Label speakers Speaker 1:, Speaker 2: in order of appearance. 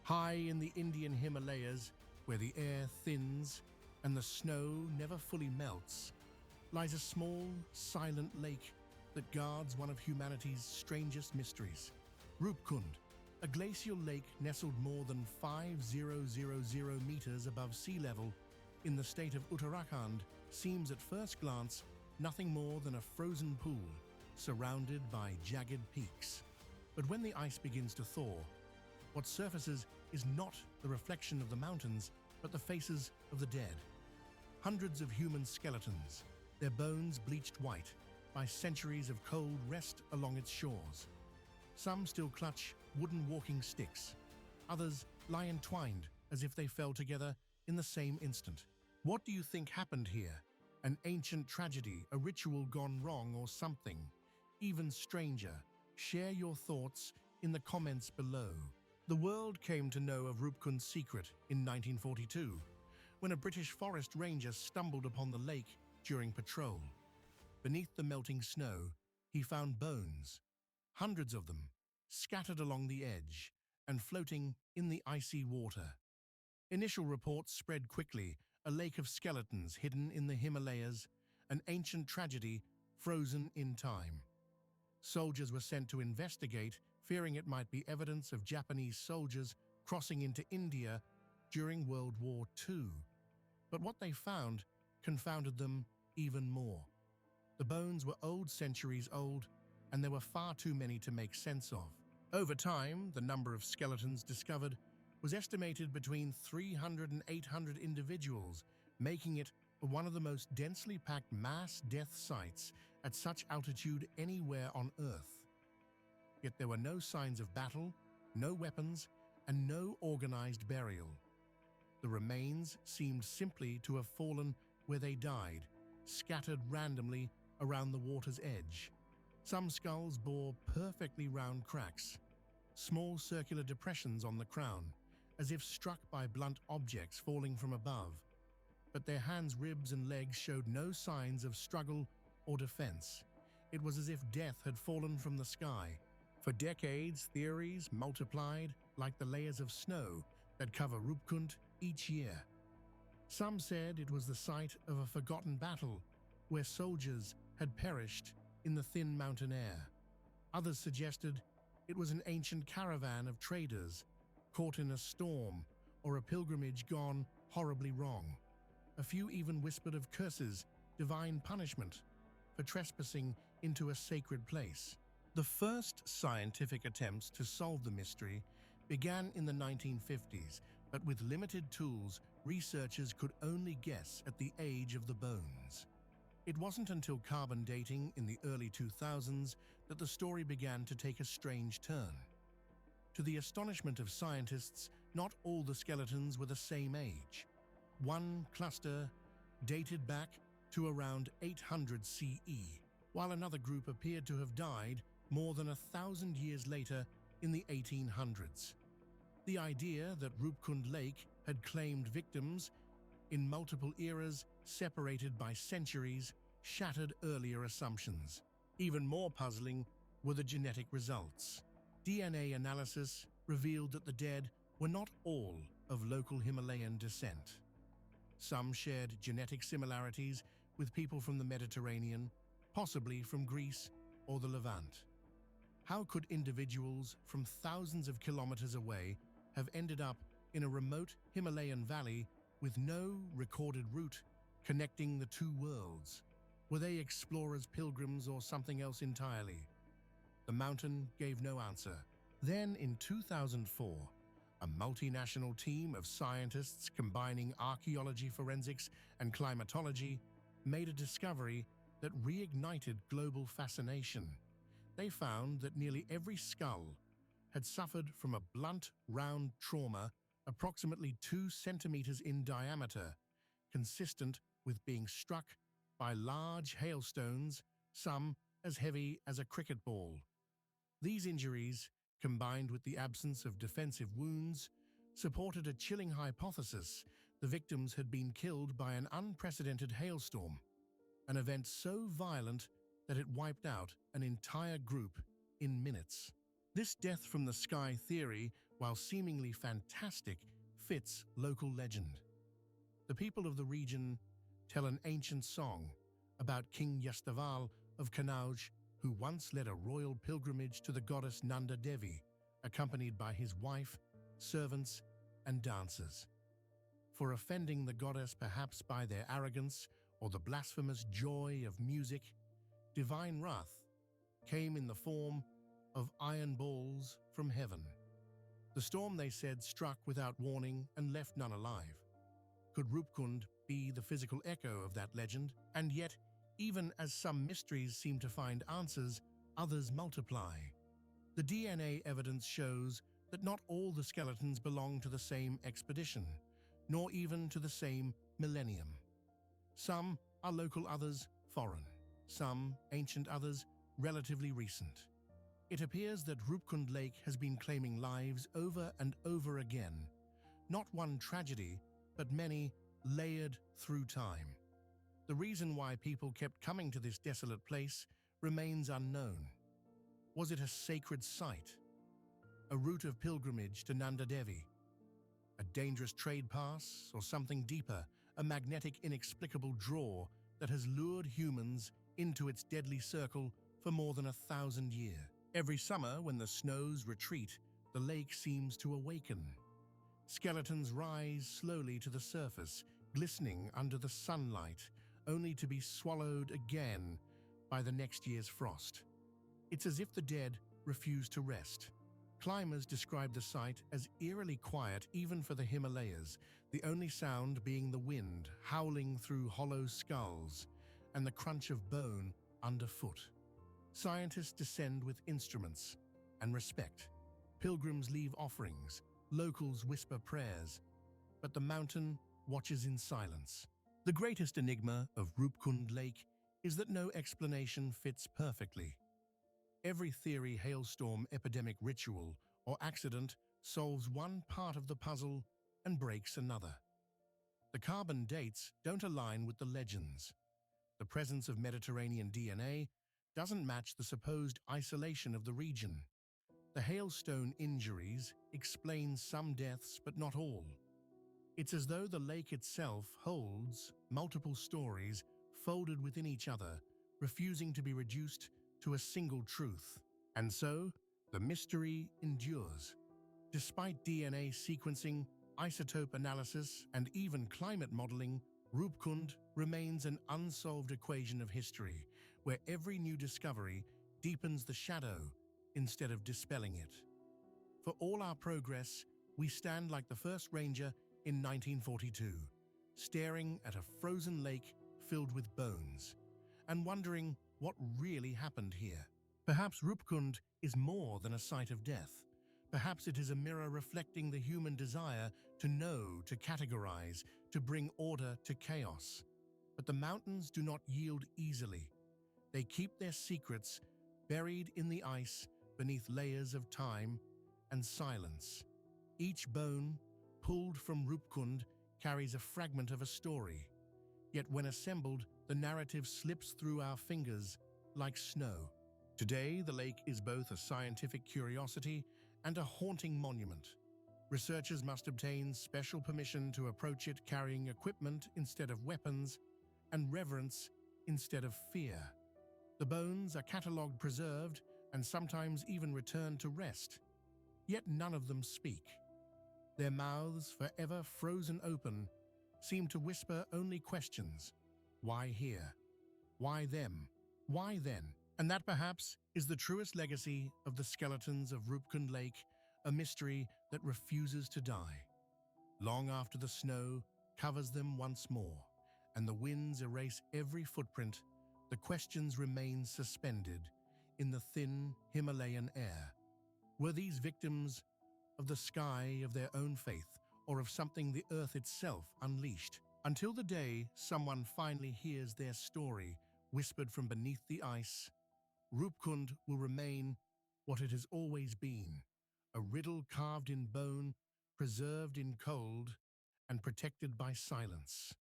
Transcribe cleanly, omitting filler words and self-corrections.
Speaker 1: High in the Indian Himalayas, where the air thins and the snow never fully melts, lies a small, silent lake that guards one of humanity's strangest mysteries. Roop Kund, a glacial lake nestled more than 5,000 meters above sea level in the state of Uttarakhand, seems at first glance nothing more than a frozen pool surrounded by jagged peaks. But when the ice begins to thaw, what surfaces is not the reflection of the mountains, but the faces of the dead. Hundreds of human skeletons, their bones bleached white by centuries of cold, rest along its shores. Some still clutch wooden walking sticks. Others lie entwined as if they fell together in the same instant. What do you think happened here? An ancient tragedy, a ritual gone wrong, or something even stranger? Share your thoughts in the comments below. The world came to know of Roop Kund's secret in 1942, when a British forest ranger stumbled upon the lake during patrol. Beneath the melting snow, he found bones, hundreds of them, scattered along the edge and floating in the icy water. Initial reports spread quickly: a lake of skeletons hidden in the Himalayas, an ancient tragedy frozen in time. Soldiers were sent to investigate, fearing it might be evidence of Japanese soldiers crossing into India during World War II. But what they found confounded them even more. The bones were centuries old, and there were far too many to make sense of. Over time, the number of skeletons discovered was estimated between 300 and 800 individuals, making it one of the most densely packed mass death sites at such altitude anywhere on Earth. Yet there were no signs of battle, no weapons, and no organized burial. The remains seemed simply to have fallen where they died, scattered randomly around the water's edge. Some skulls bore perfectly round cracks, small circular depressions on the crown, as if struck by blunt objects falling from above. But their hands, ribs, and legs showed no signs of struggle or defense. It was as if death had fallen from the sky. For decades, theories multiplied like the layers of snow that cover Roop Kund each year. Some said it was the site of a forgotten battle where soldiers had perished in the thin mountain air. Others suggested it was an ancient caravan of traders caught in a storm, or a pilgrimage gone horribly wrong. A few even whispered of curses, divine punishment, for trespassing into a sacred place. The first scientific attempts to solve the mystery began in the 1950s, but with limited tools, researchers could only guess at the age of the bones. It wasn't until carbon dating in the early 2000s that the story began to take a strange turn. To the astonishment of scientists, not all the skeletons were the same age. One cluster dated back to around 800 CE, while another group appeared to have died more than 1,000 years later in the 1800s. The idea that Roop Kund Lake had claimed victims in multiple eras separated by centuries shattered earlier assumptions. Even more puzzling were the genetic results. DNA analysis revealed that the dead were not all of local Himalayan descent. Some shared genetic similarities with people from the Mediterranean, possibly from Greece or the Levant. How could individuals from thousands of kilometers away have ended up in a remote Himalayan valley with no recorded route connecting the two worlds? Were they explorers, pilgrims, or something else entirely? The mountain gave no answer. Then, in 2004, a multinational team of scientists combining archaeology, forensics, and climatology made a discovery that reignited global fascination. They found that nearly every skull had suffered from a blunt, round trauma approximately 2 centimeters in diameter, consistent with being struck by large hailstones, some as heavy as a cricket ball. These injuries, combined with the absence of defensive wounds, supported a chilling hypothesis: the victims had been killed by an unprecedented hailstorm, an event so violent that it wiped out an entire group in minutes. This death from the sky theory while seemingly fantastic, fits local legend. The people of the region tell an ancient song about King Yastaval of Kanauj, who once led a royal pilgrimage to the goddess Nanda Devi, accompanied by his wife, servants, and dancers. For offending the goddess perhaps by their arrogance or the blasphemous joy of music, divine wrath came in the form of iron balls from heaven. The storm, they said, struck without warning and left none alive. Could Roop Kund be the physical echo of that legend? And yet, even as some mysteries seem to find answers, others multiply. The DNA evidence shows that not all the skeletons belong to the same expedition, nor even to the same millennium. Some are local, others foreign. Some ancient, others relatively recent. It appears that Roop Kund Lake has been claiming lives over and over again. Not one tragedy, but many layered through time. The reason why people kept coming to this desolate place remains unknown. Was it a sacred site? A route of pilgrimage to Nanda Devi? A dangerous trade pass, or something deeper, a magnetic, inexplicable draw that has lured humans into its deadly circle for more than 1,000 years? Every summer, when the snows retreat, the lake seems to awaken. Skeletons rise slowly to the surface, glistening under the sunlight, only to be swallowed again by the next year's frost. It's as if the dead refuse to rest. Climbers describe the site as eerily quiet even for the Himalayas, the only sound being the wind howling through hollow skulls and the crunch of bone underfoot. Scientists descend with instruments and respect. Pilgrims leave offerings, locals whisper prayers, but the mountain watches in silence. The greatest enigma of Roop Kund Lake is that no explanation fits perfectly. Every theory, hailstorm, epidemic, ritual, or accident solves one part of the puzzle and breaks another. The carbon dates don't align with the legends. The presence of Mediterranean DNA doesn't match the supposed isolation of the region. The hailstone injuries explain some deaths, but not all. It's as though the lake itself holds multiple stories folded within each other, refusing to be reduced to a single truth. And so, the mystery endures. Despite DNA sequencing, isotope analysis, and even climate modeling, Roop Kund remains an unsolved equation of history, where every new discovery deepens the shadow instead of dispelling it. For all our progress, we stand like the first ranger in 1942, staring at a frozen lake filled with bones, and wondering what really happened here. Perhaps Roop Kund is more than a site of death. Perhaps it is a mirror reflecting the human desire to know, to categorize, to bring order to chaos. But the mountains do not yield easily. They keep their secrets buried in the ice beneath layers of time and silence. Each bone, pulled from Roop Kund, carries a fragment of a story. Yet when assembled, the narrative slips through our fingers like snow. Today, the lake is both a scientific curiosity and a haunting monument. Researchers must obtain special permission to approach it carrying equipment instead of weapons and reverence instead of fear. The bones are catalogued, preserved, and sometimes even returned to rest. Yet none of them speak. Their mouths, forever frozen open, seem to whisper only questions. Why here? Why them? Why then? And that perhaps is the truest legacy of the skeletons of Roop Kund Lake, a mystery that refuses to die. Long after the snow covers them once more, and the winds erase every footprint, the questions remain suspended in the thin Himalayan air. Were these victims of the sky, of their own faith, or of something the earth itself unleashed? Until the day someone finally hears their story whispered from beneath the ice, Roop Kund will remain what it has always been, a riddle carved in bone, preserved in cold, and protected by silence.